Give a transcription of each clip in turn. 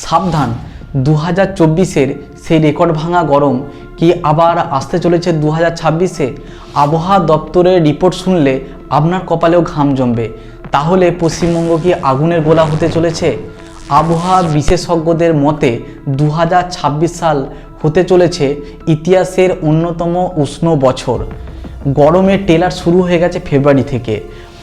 সাবধান 2024-এর সেই রেকর্ড ভাঙা গরম কি আবার আসতে চলেছে 2026-এ। আবহাওয়া দপ্তরের রিপোর্ট শুনলে আপনার কপালেও ঘাম জমবে। তাহলে পশ্চিমবঙ্গ কি আগুনের গোলা হতে চলেছে? আবহাওয়া বিশেষজ্ঞদের মতে 2026 সাল হতে চলেছে ইতিহাসের অন্যতম উষ্ণ বছর। গরমের টেলার শুরু হয়ে গেছে ফেব্রুয়ারি থেকে।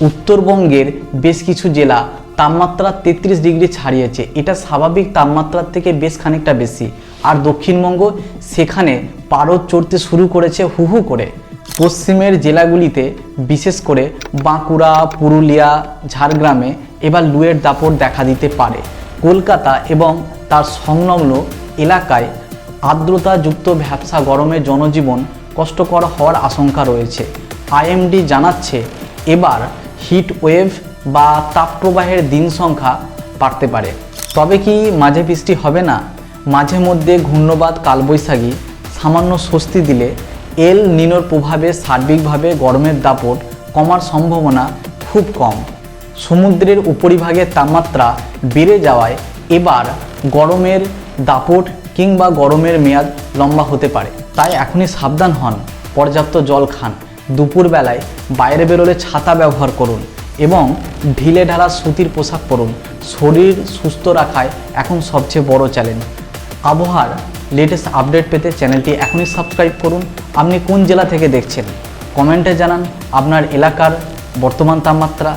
উত্তরবঙ্গের বেশ কিছু জেলা তাপমাত্রা 33 ডিগ্রি ছাড়িয়েছে, এটা স্বাভাবিক তাপমাত্রার থেকে বেশ খানিকটা বেশি। আর দক্ষিণবঙ্গ সেখানে পারদ চড়তে শুরু করেছে হু হু করে। পশ্চিমের জেলাগুলিতে বিশেষ করে বাঁকুড়া, পুরুলিয়া, ঝাড়গ্রামে এবার লুয়ের দাপট দেখা দিতে পারে। কলকাতা এবং তার সংলগ্ন এলাকায় আর্দ্রতাযুক্ত ভ্যাপসা গরমে জনজীবন কষ্টকর হওয়ার আশঙ্কা রয়েছে। আইএমডি জানাচ্ছে এবার হিট ওয়েভ বা তাপপ্রবাহের দিন সংখ্যা বাড়তে পারে। তবে কি মাঝে বৃষ্টি হবে না? মাঝে মধ্যে ঘূর্ণবাত কালবৈশাখী সামান্য স্বস্তি দিলে এল নিনোর প্রভাবে সার্বিকভাবে গরমের দাপট কমার সম্ভাবনা খুব কম। সমুদ্রের উপরিভাগের তাপমাত্রা বেড়ে যাওয়ায় এবার গরমের দাপট কিংবা গরমের মেয়াদ লম্বা হতে পারে। তাই এখনই সাবধান হন, পর্যাপ্ত জল খান, দুপুরবেলায় বাইরে বেরোলে ছাতা ব্যবহার করুন এবং ঢিলে ঢালা সুতির পোশাক পরুন। শরীর সুস্থ রাখাই এখন সবচেয়ে বড় চ্যালেঞ্জ। আবহাওয়ার লেটেস্ট আপডেট পেতে চ্যানেলটি এখনই সাবস্ক্রাইব করুন। আপনি কোন জেলা থেকে দেখছেন কমেন্টে জানান আপনার এলাকার বর্তমান তাপমাত্রা।